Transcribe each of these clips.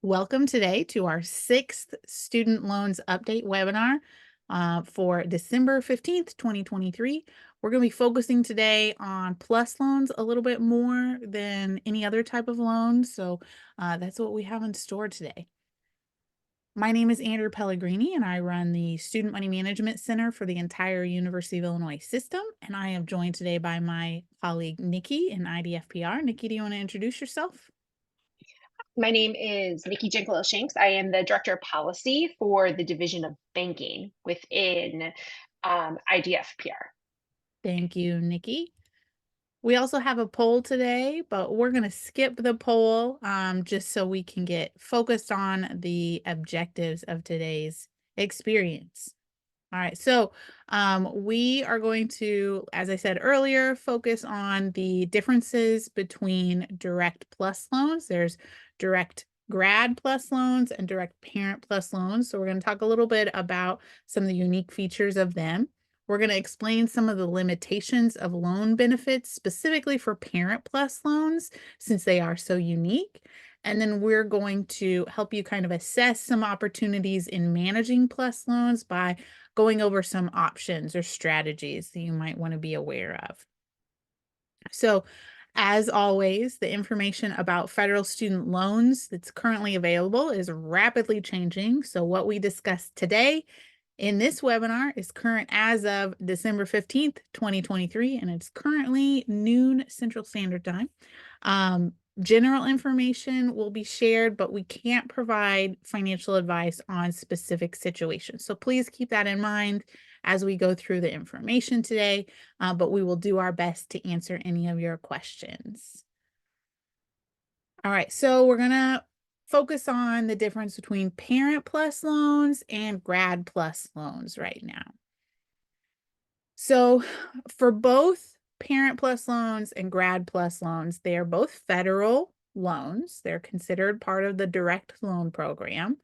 Welcome today to our sixth student loans update webinar for December 15th, 2023. We're going to be focusing today on plus loans a little bit more than any other type of loan. So that's what we have in store today. My name is Andrew Pellegrini, and I run the Student Money Management Center for the entire University of Illinois system. And I am joined today by my colleague, Nikki in IDFPR. Nikki, do you want to introduce yourself? My name is Nikki Jinkalo-Shanks. I am the Director of Policy for the Division of Banking within IDFPR. Thank you, Nikki. We also have a poll today, but we're going to skip the poll just so we can get focused on the objectives of today's experience. All right, so we are going to, as I said earlier, focus on the differences between direct plus loans. There's direct grad plus loans and direct parent plus loans. So we're going to talk a little bit about some of the unique features of them. We're going to explain some of the limitations of loan benefits specifically for parent plus loans since they are so unique. And then we're going to help you kind of assess some opportunities in managing plus loans by going over some options or strategies that you might want to be aware of. So, as always, the information about federal student loans that's currently available is rapidly changing. So, what we discussed today in this webinar is current as of December 15th, 2023, and it's currently noon Central Standard Time. General information will be shared, but we can't provide financial advice on specific situations. So please keep that in mind as we go through the information today, but we will do our best to answer any of your questions. All right, so we're going to focus on the difference between parent plus loans and grad plus loans right now. So for both parent plus loans and grad plus loans, they are both federal loans. They're considered part of the direct loan program.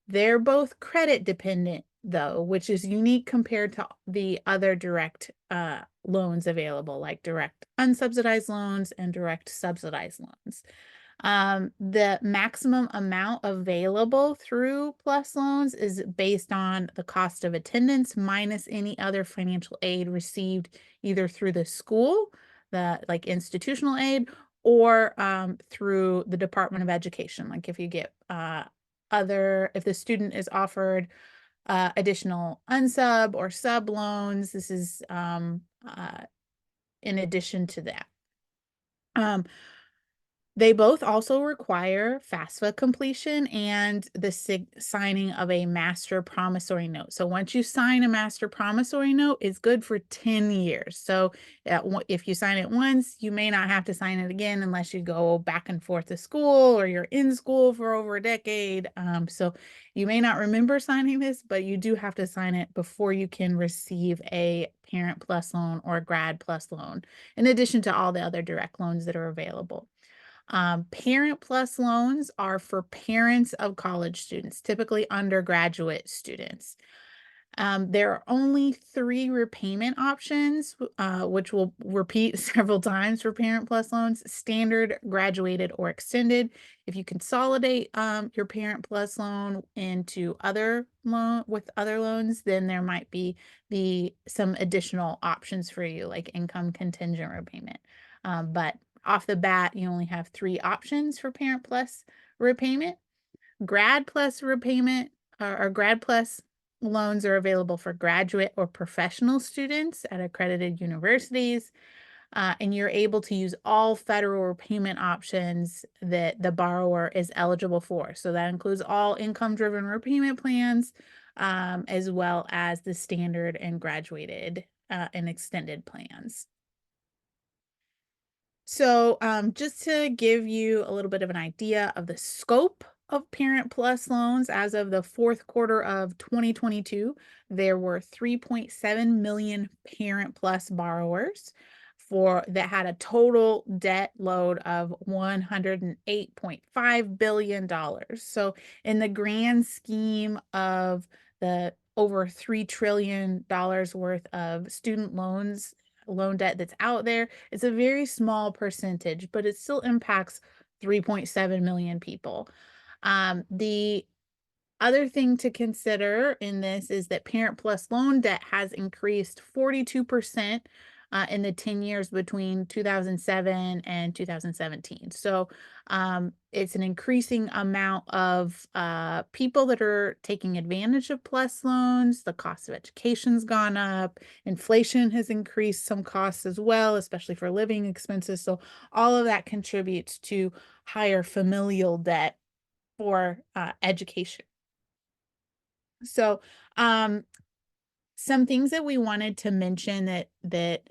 They're both credit dependent, though, which is unique compared to the other direct loans available, like direct unsubsidized loans and direct subsidized loans. The maximum amount available through PLUS loans is based on the cost of attendance minus any other financial aid received either through the school, the like institutional aid, or through the Department of Education. Like if you get if the student is offered additional unsub or sub loans, this is in addition to that. They both also require FAFSA completion and the signing of a master promissory note. So once you sign a master promissory note, it's good for 10 years. So if you sign it once, you may not have to sign it again unless you go back and forth to school or you're in school for over a decade. So you may not remember signing this, but you do have to sign it before you can receive a parent plus loan or a grad plus loan, in addition to all the other direct loans that are available. Parent plus loans are for parents of college students, typically undergraduate students. There are only 3 repayment options, which we'll repeat several times for parent plus loans: standard, graduated, or extended. If you consolidate your parent plus loan into other loans, then there might be some additional options for you, like income contingent repayment. But off the bat, you only have 3 options for parent plus repayment. Grad plus repayment or grad plus loans are available for graduate or professional students at accredited universities. And you're able to use all federal repayment options that the borrower is eligible for. So that includes all income-driven repayment plans, as well as the standard and graduated and extended plans. So, just to give you a little bit of an idea of the scope of Parent Plus loans, as of the fourth quarter of 2022, there were 3.7 million Parent Plus borrowers that had a total debt load of $108.5 billion. So, in the grand scheme of the over $3 trillion worth of student loan debt that's out there, it's a very small percentage, but it still impacts 3.7 million people. The other thing to consider in this is that Parent Plus loan debt has increased 42% in the 10 years between 2007 and 2017. So it's an increasing amount of people that are taking advantage of Plus loans. The cost of education's gone up. Inflation has increased some costs as well, especially for living expenses. So all of that contributes to higher familial debt for education. So, some things that we wanted to mention that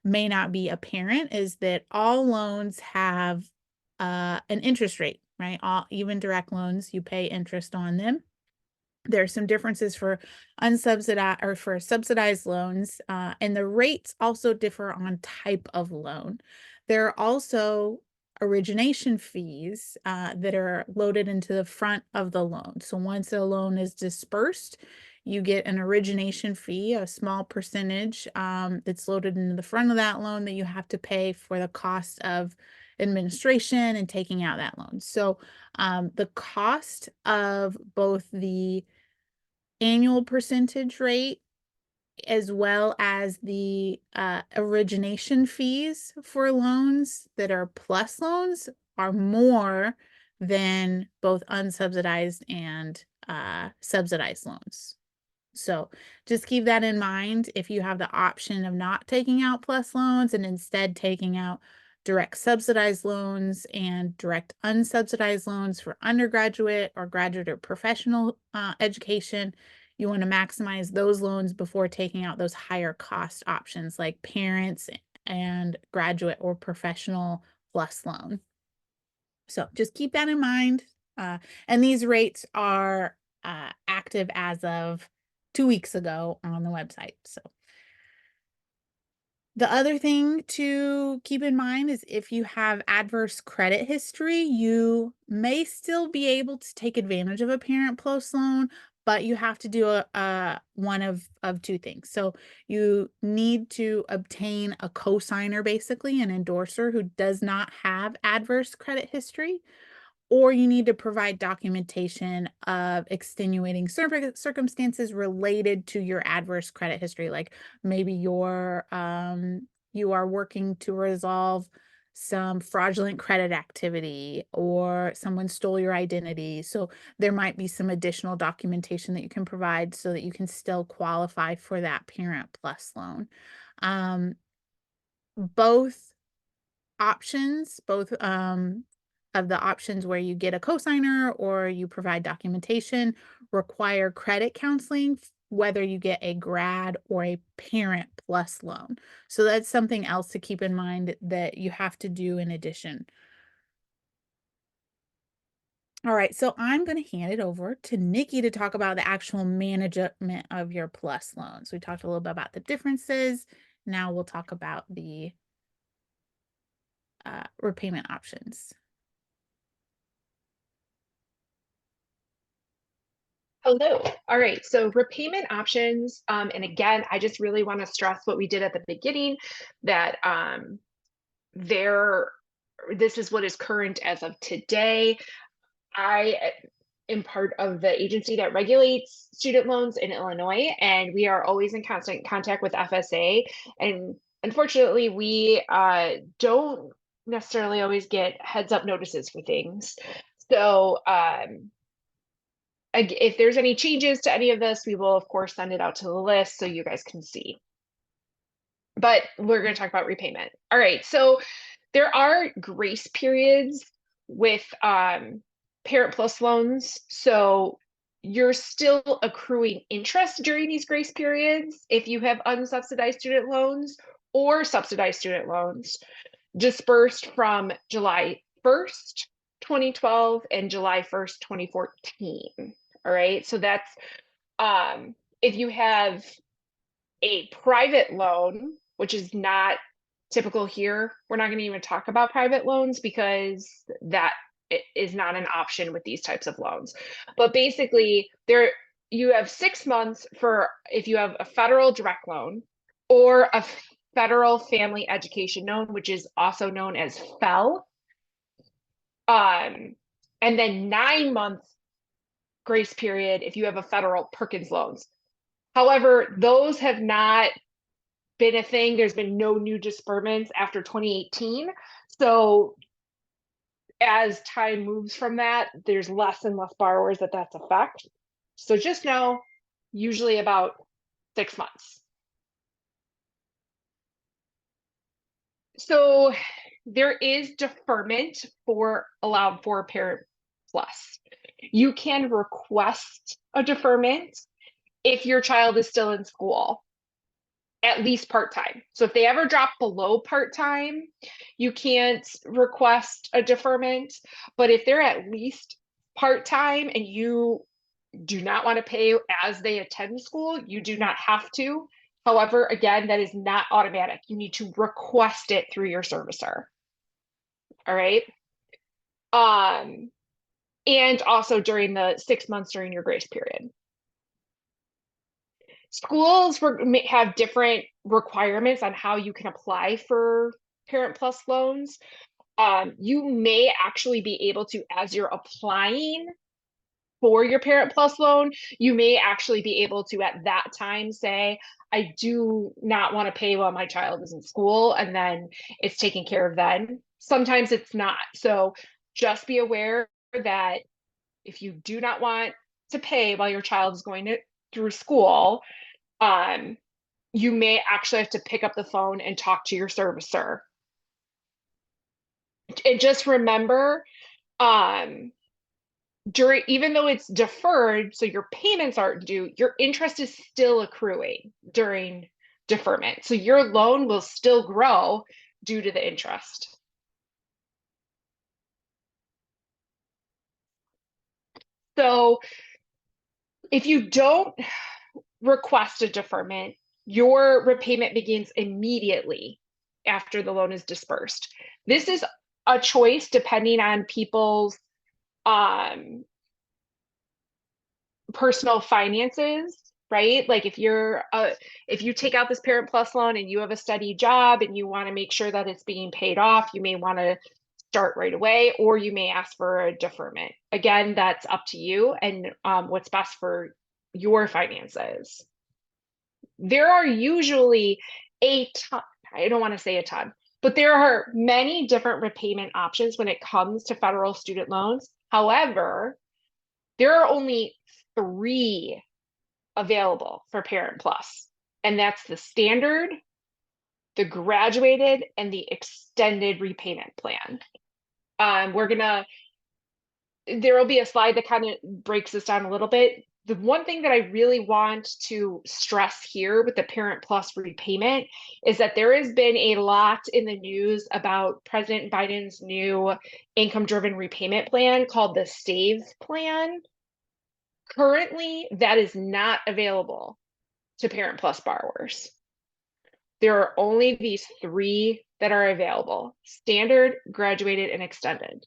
may not be apparent is that all loans have an interest rate, right? All even direct loans, you pay interest on them. There are some differences for unsubsidized or for subsidized loans, and the rates also differ on type of loan. There are also origination fees that are loaded into the front of the loan. So once a loan is dispersed, you get an origination fee, a small percentage that's loaded into the front of that loan that you have to pay for the cost of administration and taking out that loan. So the cost of both the annual percentage rate as well as the origination fees for loans that are plus loans are more than both unsubsidized and subsidized loans. So just keep that in mind if you have the option of not taking out plus loans and instead taking out direct subsidized loans and direct unsubsidized loans for undergraduate or graduate or professional education. You want to maximize those loans before taking out those higher cost options like parents and graduate or professional plus loan. So just keep that in mind. And these rates are active as of 2 weeks ago on the website. So the other thing to keep in mind is if you have adverse credit history, you may still be able to take advantage of a Parent Plus loan, but you have to do a one of two things. So you need to obtain a cosigner, basically an endorser who does not have adverse credit history, or you need to provide documentation of extenuating circumstances related to your adverse credit history, like maybe you are working to resolve some fraudulent credit activity or someone stole your identity. So there might be some additional documentation that you can provide so that you can still qualify for that Parent Plus loan. Both options, both of the options where you get a cosigner or you provide documentation, require credit counseling, whether you get a grad or a Parent Plus loan. So that's something else to keep in mind that you have to do in addition. All right, so I'm going to hand it over to Nikki to talk about the actual management of your plus loans. We talked a little bit about the differences. Now we'll talk about the repayment options. Hello. All right. So repayment options, and again, I just really want to stress what we did at the beginning, that there, this is what is current as of today. I am part of the agency that regulates student loans in Illinois, and we are always in constant contact with FSA. And unfortunately, we don't necessarily always get heads up notices for things. So if there's any changes to any of this, we will of course send it out to the list so you guys can see. But we're going to talk about repayment. All right, so there are grace periods with Parent Plus loans. So you're still accruing interest during these grace periods if you have unsubsidized student loans or subsidized student loans dispersed from July 1st, 2012 and July 1st, 2014. All right, so that's if you have a private loan, which is not typical here. We're not going to even talk about private loans because that is not an option with these types of loans. But basically, there you have 6 months for if you have a federal direct loan or a federal family education loan, which is also known as FEL. Um, and then 9-month grace period if you have a federal Perkins loans. However, those have not been a thing. There's been no new disbursements after 2018. So as time moves from that, there's less and less borrowers that's affect. So just know, usually about 6 months. So there is deferment for allowed for Parent Plus. You can request a deferment if your child is still in school, at least part-time. So if they ever drop below part-time, you can't request a deferment. But if they're at least part-time and you do not want to pay as they attend school, you do not have to. However, again, that is not automatic. You need to request it through your servicer. All right. And also during the 6 months during your grace period. Schools have different requirements on how you can apply for Parent Plus loans. You may actually be able to, as you're applying for your Parent Plus loan, you may actually be able to at that time say, I do not want to pay while my child is in school, and then it's taken care of then. Sometimes it's not. So just be aware that if you do not want to pay while your child is going through school, you may actually have to pick up the phone and talk to your servicer. And just remember, even though it's deferred, so your payments aren't due, your interest is still accruing during deferment. So your loan will still grow due to the interest. So if you don't request a deferment, your repayment begins immediately after the loan is dispersed. This is a choice depending on people's personal finances, right? Like if you take out this Parent Plus loan and you have a steady job and you want to make sure that it's being paid off, you may want to start right away, or you may ask for a deferment. Again, that's up to you and what's best for your finances. There are usually a ton, I don't want to say a ton, but there are many different repayment options when it comes to federal student loans. However, there are only 3 available for Parent Plus, and that's the standard, the graduated, and the extended repayment plan. There will be a slide that kind of breaks this down a little bit. The one thing that I really want to stress here with the Parent Plus repayment is that there has been a lot in the news about President Biden's new income-driven repayment plan called the SAVE plan. Currently, that is not available to Parent Plus borrowers. There are only these 3 that are available: standard, graduated, and extended.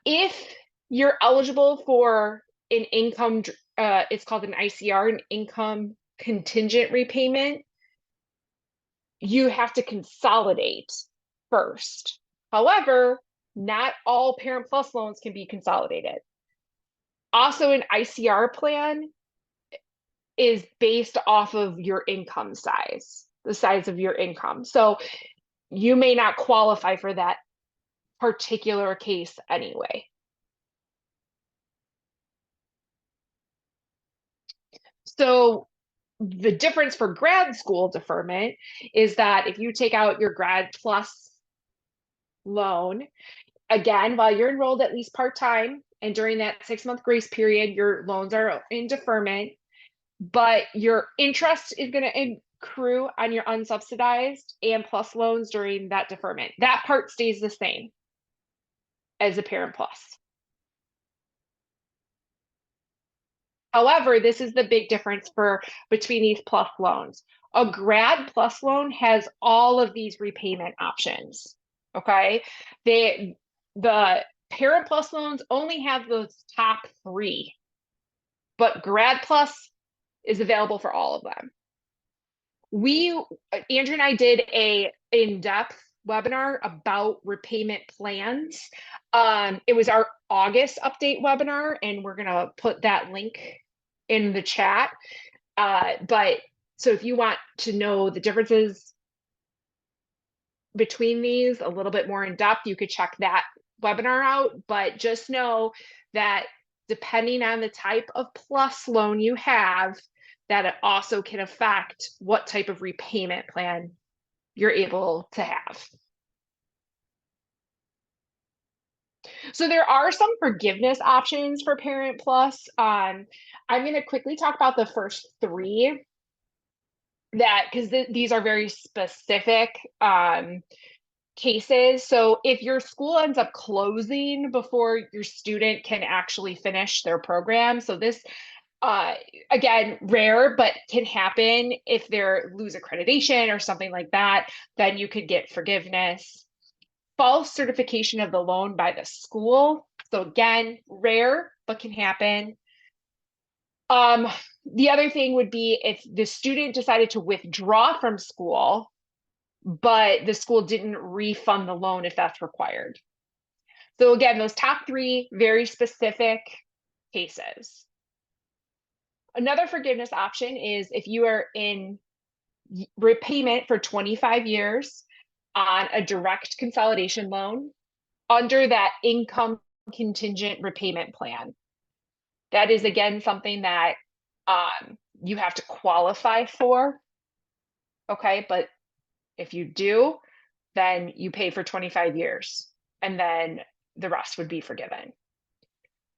If you're eligible for an income, it's called an ICR, an income contingent repayment, you have to consolidate first. However, not all Parent Plus loans can be consolidated. Also, an ICR plan is based off of your income size, the size of your income. So you may not qualify for that particular case anyway. So the difference for grad school deferment is that if you take out your Grad Plus loan, again, while you're enrolled at least part-time, and during that 6-month grace period, your loans are in deferment, but your interest is going to accrue on your unsubsidized and plus loans during that deferment. That part stays the same as a Parent Plus. However, this is the big difference between these plus loans. A Grad Plus loan has all of these repayment options. Okay, the Parent Plus loans only have those top 3, but Grad Plus is available for all of them. Andrew and I did a in-depth webinar about repayment plans It was our August update webinar, and we're gonna put that link in the chat. But so if you want to know the differences between these a little bit more in depth, you could check that webinar out. But just know that depending on the type of plus loan you have, that it also can affect what type of repayment plan you're able to have. So there are some forgiveness options for Parent Plus. I'm going to quickly talk about the first three that because these are very specific cases. So if your school ends up closing before your student can actually finish their program, so this again, rare, but can happen if they lose accreditation or something like that, then you could get forgiveness. False certification of the loan by the school. So again, rare, but can happen. The other thing would be if the student decided to withdraw from school, but the school didn't refund the loan if that's required. So again, those top three, very specific cases. Another forgiveness option is if you are in repayment for 25 years on a direct consolidation loan under that income contingent repayment plan. That is, again, something that you have to qualify for. Okay, but if you do, then you pay for 25 years and then the rest would be forgiven.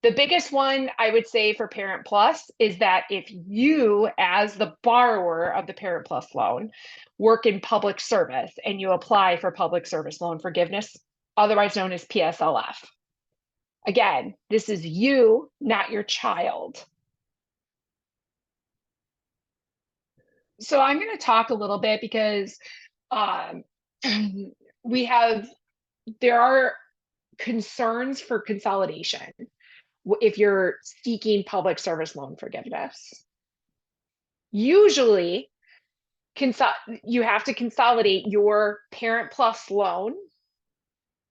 The biggest one I would say for Parent Plus is that if you, as the borrower of the Parent Plus loan, work in public service and you apply for public service loan forgiveness, otherwise known as PSLF. Again, this is you, not your child. So I'm going to talk a little bit because there are concerns for consolidation if you're seeking public service loan forgiveness. Usually, you have to consolidate your Parent Plus loan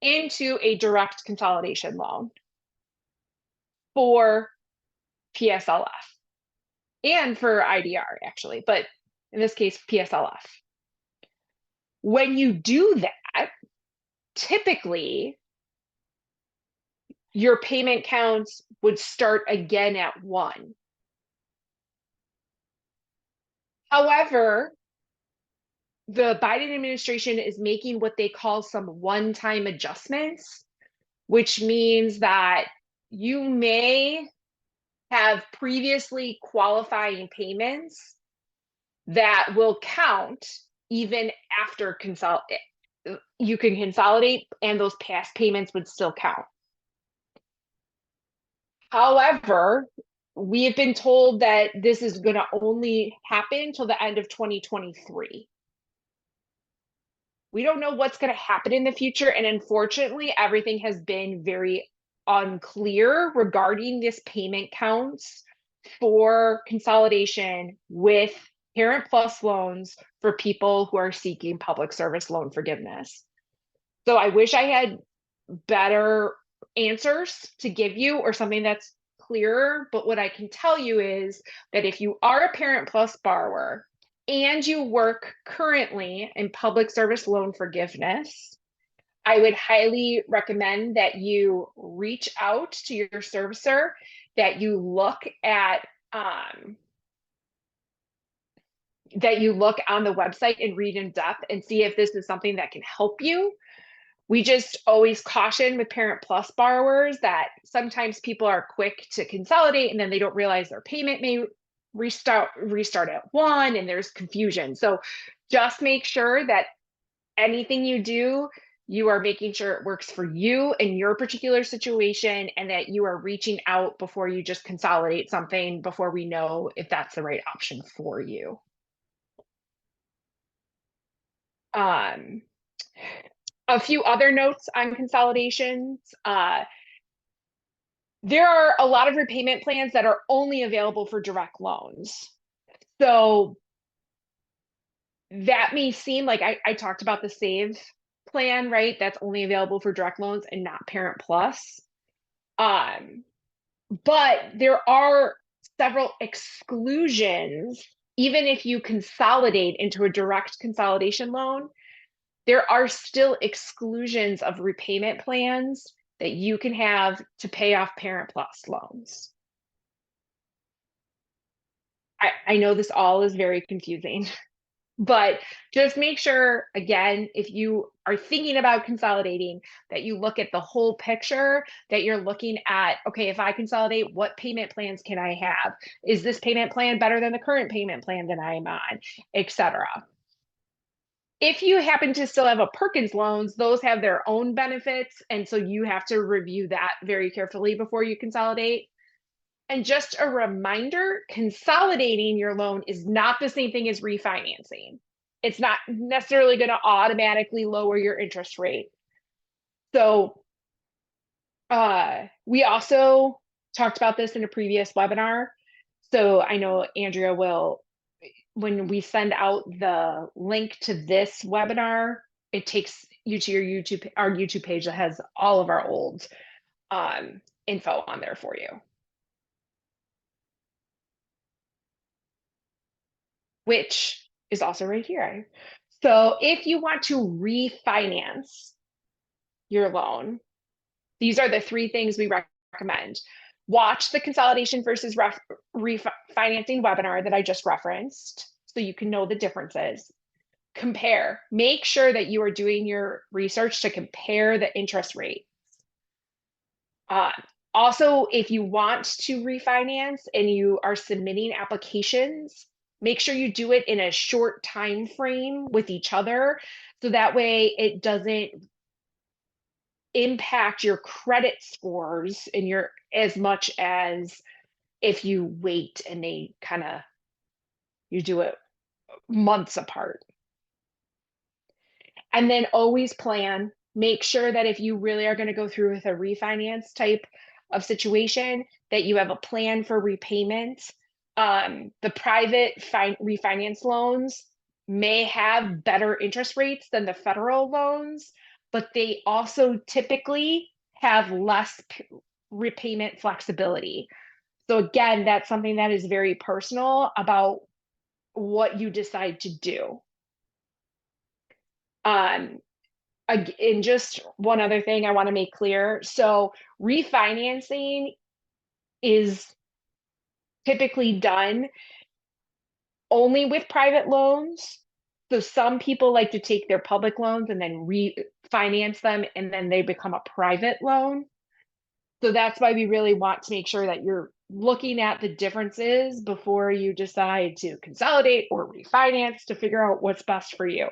into a direct consolidation loan for PSLF and for IDR, actually, but in this case, PSLF. When you do that, typically your payment counts would start again at 1. However, the Biden administration is making what they call some one-time adjustments, which means that you may have previously qualifying payments that will count even after you can consolidate and those past payments would still count. However, we have been told that this is going to only happen till the end of 2023. We don't know what's going to happen in the future. And unfortunately, everything has been very unclear regarding this payment counts for consolidation with Parent Plus loans for people who are seeking public service loan forgiveness. So I wish I had better answers to give you or something that's clearer, but what I can tell you is that if you are a Parent Plus borrower and you work currently in public service loan forgiveness, I would highly recommend that you reach out to your servicer, that you look on the website and read in depth and see if this is something that can help you. We just always caution with Parent Plus borrowers that sometimes people are quick to consolidate and then they don't realize their payment may restart at 1 and there's confusion. So just make sure that anything you do, you are making sure it works for you in your particular situation and that you are reaching out before you just consolidate something before we know if that's the right option for you. A few other notes on consolidations. There are a lot of repayment plans that are only available for direct loans. So that may seem like I talked about the SAVE plan, right, that's only available for direct loans and not Parent Plus. Um, but there are several exclusions, even if you consolidate into a direct consolidation loan, there are still exclusions of repayment plans that you can have to pay off Parent Plus loans. I know this all is very confusing, but just make sure, again, if you are thinking about consolidating, that you look at the whole picture, that you're looking at, okay, if I consolidate, what payment plans can I have? Is this payment plan better than the current payment plan that I am on, etc. If you happen to still have a Perkins loans, those have their own benefits, and so you have to review that very carefully before you consolidate. And just a reminder, consolidating your loan is not the same thing as refinancing. It's not necessarily going to automatically lower your interest rate. So, we also talked about this in a previous webinar. So I know Andrea will, when we send out the link to this webinar, it takes you to your our YouTube page that has all of our old info on there for you, which is also right here. So if you want to refinance your loan, these are the three things we recommend. Watch the consolidation versus refinancing webinar that I just referenced so you can know the differences. Compare. Make sure that you are doing your research to compare the interest rate. Uh, Also, if you want to refinance and you are submitting applications, make sure you do it in a short time frame with each other so that way it doesn't impact your credit scores and your as much as if you wait and they kind of you do it months apart. And then always plan. Make sure that if you really are going to go through with a refinance type of situation, that you have a plan for repayment. The private refinance loans may have better interest rates than the federal loans, but they also typically have less repayment flexibility. So again, that's something that is very personal about what you decide to do. Um, and just one other thing I want to make clear. So refinancing is typically done only with private loans. So some people like to take their public loans and then refinance them and then they become a private loan. So that's why we really want to make sure that you're looking at the differences before you decide to consolidate or refinance to figure out what's best for you.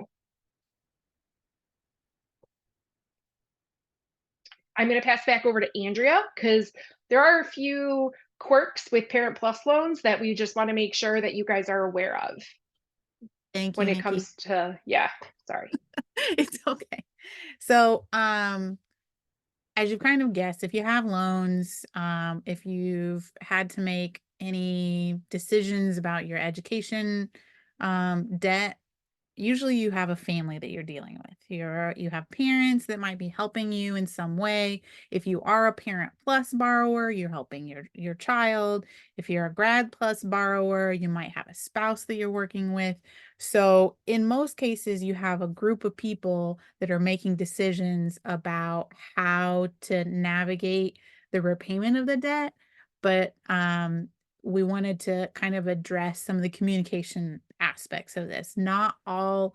I'm going to pass back over to Andrea because there are a few quirks with Parent Plus loans that we just want to make sure that you guys are aware of Thank when you, it Nikki. comes to, yeah, sorry. It's okay. So, as you've kind of guessed, if you have loans, if you've had to make any decisions about your education, debt, usually you have a family that you're dealing with. You have parents that might be helping you in some way. If you are a Parent Plus borrower, you're helping your child. If you're a Grad Plus borrower, you might have a spouse that you're working with. So in most cases, you have a group of people that are making decisions about how to navigate the repayment of the debt. But we wanted to kind of address some of the communication aspects of this. Not all,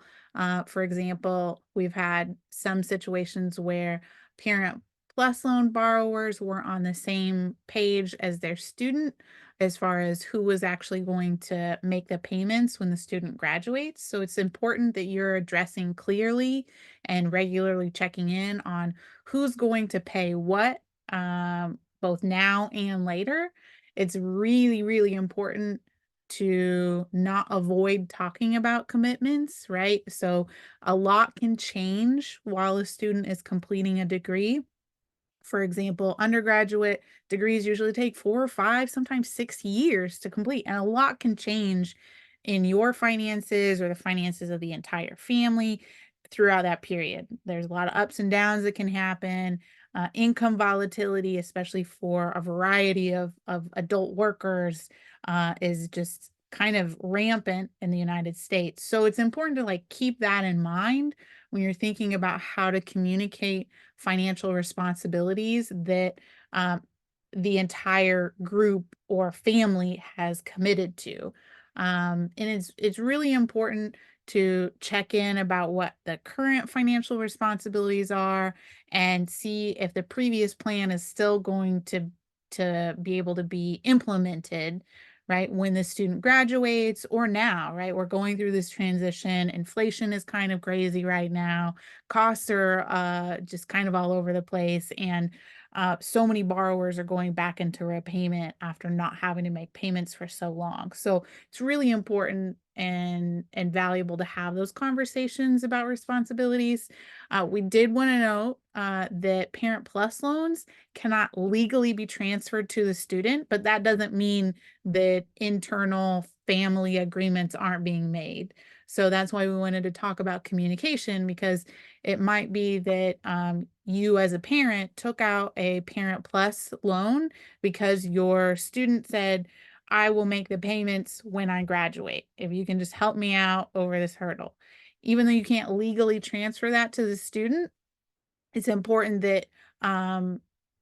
for example, we've had some situations where Parent Plus loan borrowers were on the same page as their student as far as who was actually going to make the payments when the student graduates. So it's important that you're addressing clearly and regularly checking in on who's going to pay what, both now and later. It's really, really important to not avoid talking about commitments, right? So a lot can change while a student is completing a degree. For example, undergraduate degrees usually take 4 or 5, sometimes 6 years to complete, and a lot can change in your finances or the finances of the entire family throughout that period. There's a lot of ups and downs that can happen, income volatility, especially for a variety of adult workers, is just kind of rampant in the United States. So it's important to like keep that in mind when you're thinking about how to communicate financial responsibilities that um, the entire group or family has committed to. And it's really important to check in about what the current financial responsibilities are and see if the previous plan is still going to be able to be implemented, right, when the student graduates or now, right? We're going through this transition. Inflation is kind of crazy right now. Costs are just kind of all over the place, and so many borrowers are going back into repayment after not having to make payments for so long. So it's really important and valuable to have those conversations about responsibilities. We did want to know that Parent Plus loans cannot legally be transferred to the student, but that doesn't mean that internal family agreements aren't being made. So that's why we wanted to talk about communication, because it might be that you as a parent took out a Parent Plus loan because your student said, I will make the payments when I graduate. If you can just help me out over this hurdle. Even though you can't legally transfer that to the student, it's important that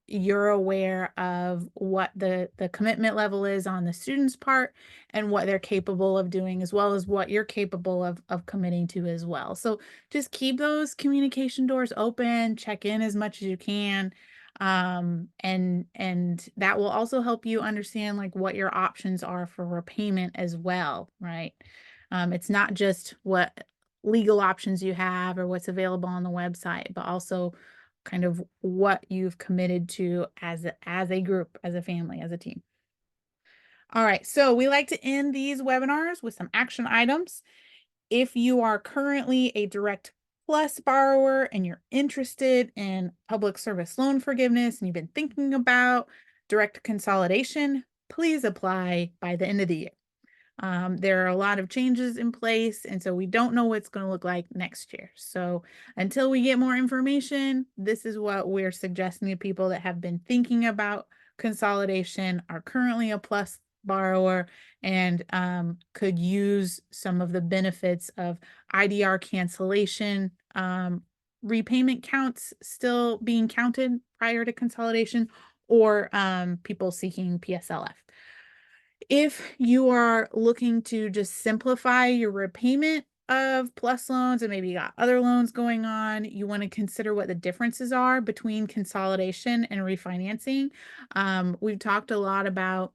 you're aware of what the commitment level is on the student's part and what they're capable of doing, as well as what you're capable of committing to as well. So just keep those communication doors open, check in as much as you can. And that will also help you understand like what your options are for repayment as well, right? It's not just what legal options you have or what's available on the website, but also kind of what you've committed to as a group, as a family, as a team. All right, so we like to end these webinars with some action items. If you are currently a Direct Plus borrower and you're interested in public service loan forgiveness and you've been thinking about direct consolidation, please apply by the end of the year. There are a lot of changes in place, and so we don't know what it's going to look like next year. So until we get more information, this is what we're suggesting to people that have been thinking about consolidation, are currently a plus borrower, and could use some of the benefits of IDR cancellation, repayment counts still being counted prior to consolidation, or people seeking PSLF. If you are looking to just simplify your repayment of plus loans and maybe you got other loans going on, you want to consider what the differences are between consolidation and refinancing. We've talked a lot about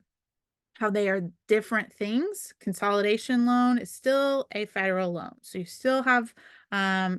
how they are different things. Consolidation loan is still a federal loan. So you still have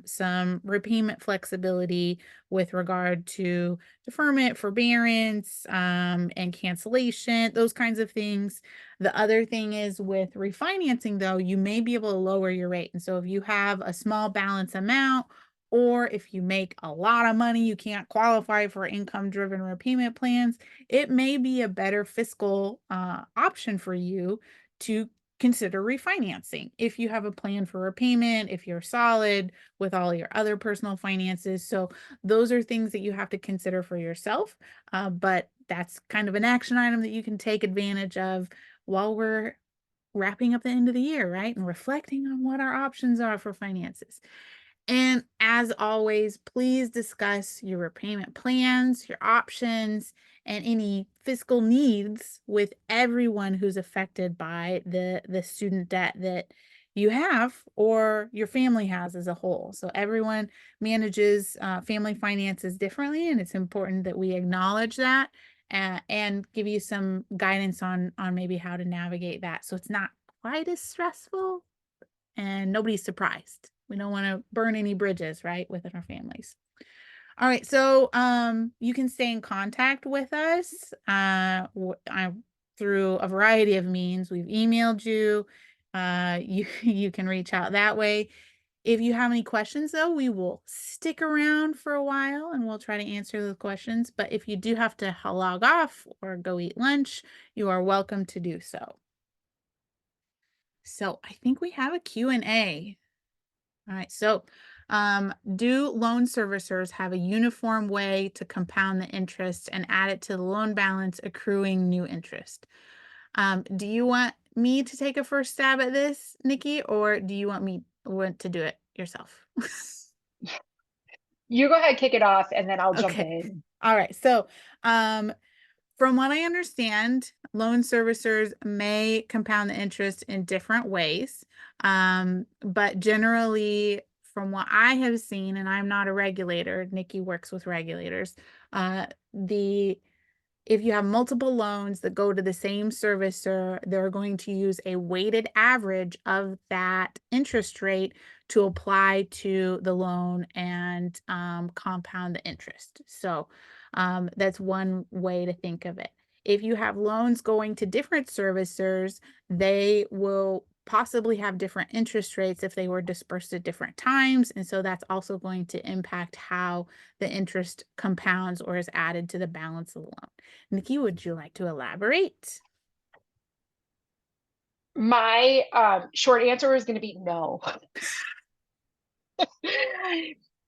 some repayment flexibility with regard to deferment, forbearance, and cancellation, those kinds of things. The other thing is with refinancing, though, you may be able to lower your rate. And so if you have a small balance amount, or if you make a lot of money, you can't qualify for income driven repayment plans, it may be a better fiscal option for you to consider refinancing if you have a plan for repayment, if you're solid with all your other personal finances. So those are things that you have to consider for yourself. But that's kind of an action item that you can take advantage of while we're wrapping up the end of the year, right? And reflecting on what our options are for finances. And as always, please discuss your repayment plans, your options, and any fiscal needs with everyone who's affected by the student debt that you have or your family has as a whole. So everyone manages family finances differently, and it's important that we acknowledge that and give you some guidance on maybe how to navigate that so it's not quite as stressful and nobody's surprised. We don't want to burn any bridges, right, within our families. All right, so you can stay in contact with us through a variety of means. We've emailed you. You can reach out that way. If you have any questions, though, we will stick around for a while and we'll try to answer those questions. But if you do have to log off or go eat lunch, you are welcome to do so. So I think we have a Q&A. All right, so Do loan servicers have a uniform way to compound the interest and add it to the loan balance, accruing new interest? Do you want me to take a first stab at this, Nikki, or do you want to do it yourself? You go ahead, kick it off, and then I'll jump Okay. in. All right. So, from what I understand, loan servicers may compound the interest in different ways. But generally, from what I have seen, and I'm not a regulator, Nikki works with regulators, the if you have multiple loans that go to the same servicer, they're going to use a weighted average of that interest rate to apply to the loan and compound the interest. So that's one way to think of it. If you have loans going to different servicers, they will possibly have different interest rates if they were dispersed at different times. And so that's also going to impact how the interest compounds or is added to the balance of the loan. Nikki, would you like to elaborate? My short answer is going to be no.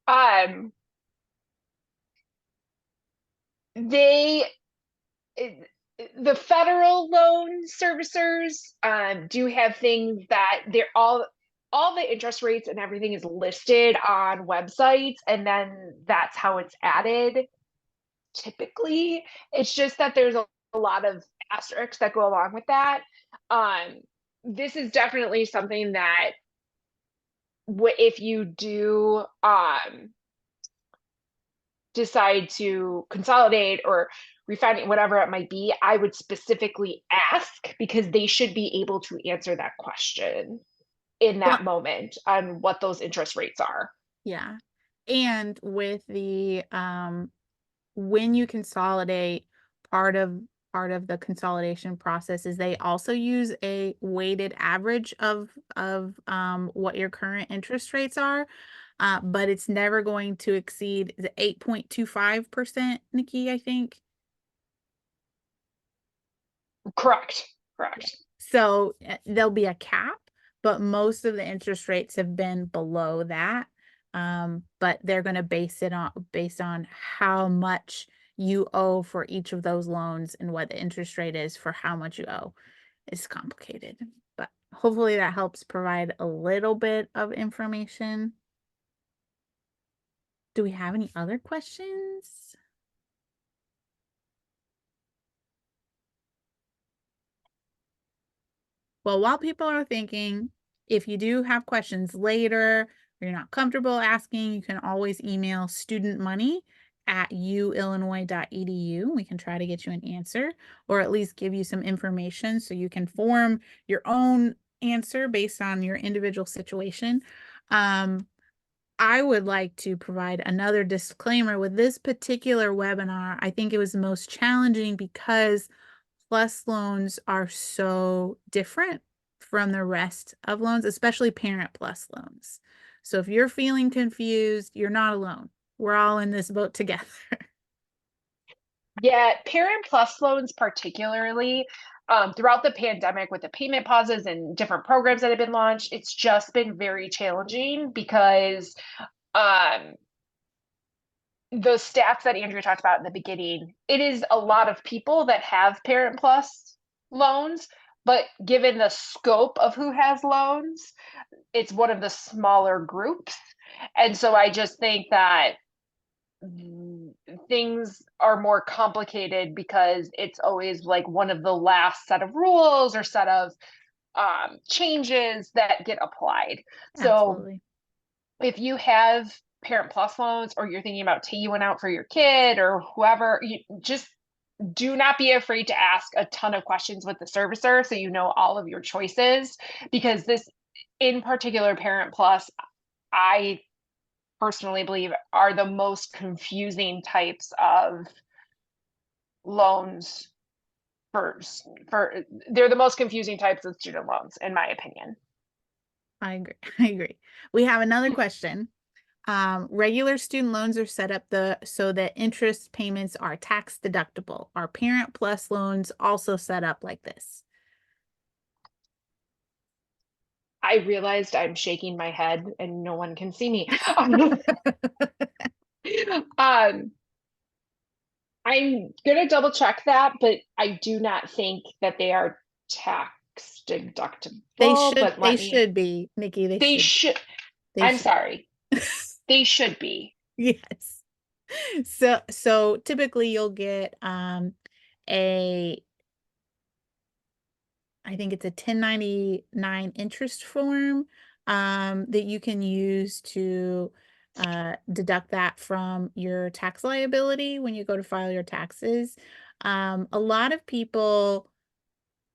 um, they the federal loan servicers do have things that they're all the interest rates and everything is listed on websites, and then that's how it's added. Typically, it's just that there's a lot of asterisks that go along with that. Um, this is definitely something that if you do decide to consolidate or refinance, whatever it might be, I would specifically ask because they should be able to answer that question in Well, that moment on what those interest rates are. yeah. And with the when you consolidate, part of the consolidation process is they also use a weighted average of what your current interest rates are. But it's never going to exceed the 8.25%, Nikki, I think. Correct. Yeah. Correct. So there'll be a cap, but most of the interest rates have been below that. But they're going to base it on based on how much you owe for each of those loans and what the interest rate is for how much you owe. It's complicated, but hopefully that helps provide a little bit of information. Do we have any other questions? Well, while people are thinking, if you do have questions later, or you're not comfortable asking, you can always email studentmoney@uillinois.edu. We can try to get you an answer or at least give you some information so you can form your own answer based on your individual situation. I would like to provide another disclaimer with this particular webinar. I think it was the most challenging because plus loans are so different from the rest of loans, especially parent plus loans. So if you're feeling confused, you're not alone. We're all in this boat together. Yeah, Parent Plus loans, particularly throughout the pandemic with the payment pauses and different programs that have been launched, it's just been very challenging because um, the stats that Andrea talked about in the beginning, it is a lot of people that have Parent Plus loans, but given the scope of who has loans, it's one of the smaller groups. And so I just think that things are more complicated because it's always like one of the last set of rules or set of changes that get applied. So Absolutely. if you have Parent Plus loans or you're thinking about taking one out for your kid or whoever, you just do not be afraid to ask a ton of questions with the servicer so you know all of your choices, because this in particular Parent Plus, I personally believe are the most confusing types of loans for they're the most confusing types of student loans in my opinion. I agree. I agree. We have another question. Regular student loans are set up so that interest payments are tax deductible. Are Parent Plus loans also set up like this? I realized I'm shaking my head and no one can see me. Um, I'm gonna double check that, but I do not think that they are tax deductible, but They let me should be, Nikki, they should they I'm should. sorry. They should be. Yes. So typically you'll get a I think it's a 1099 interest form that you can use to deduct that from your tax liability when you go to file your taxes. A lot of people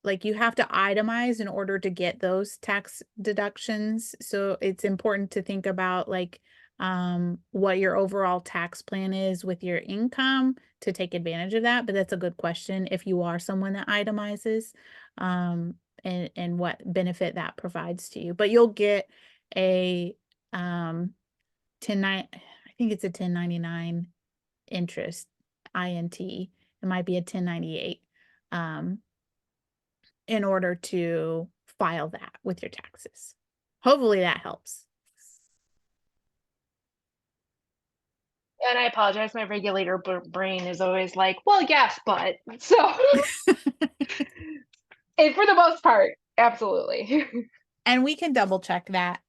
like you have to itemize in order to get those tax deductions. So it's important to think about like what your overall tax plan is with your income to take advantage of that. But that's a good question if you are someone that itemizes um and what benefit that provides to you. But you'll get a 109 I think it's a 1099 interest INT. It might be a 1098. Um in order to file that with your taxes. Hopefully that helps. And I apologize, my regulator brain is always like, "Well, yes, but." So, and for the most part, absolutely. And we can double check that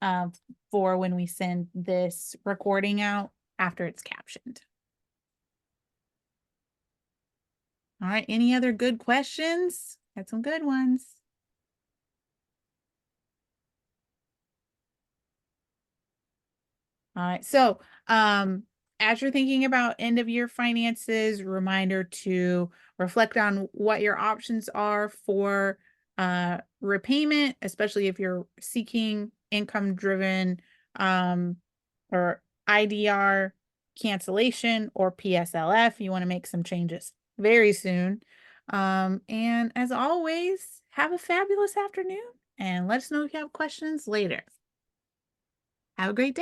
for when we send this recording out after it's captioned. All right. Any other good questions? Had some good ones. All right. So, as you're thinking about end of year finances, reminder to reflect on what your options are for repayment, especially if you're seeking income driven or IDR cancellation or PSLF. You want to make some changes very soon. And as always, have a fabulous afternoon and let us know if you have questions later. Have a great day.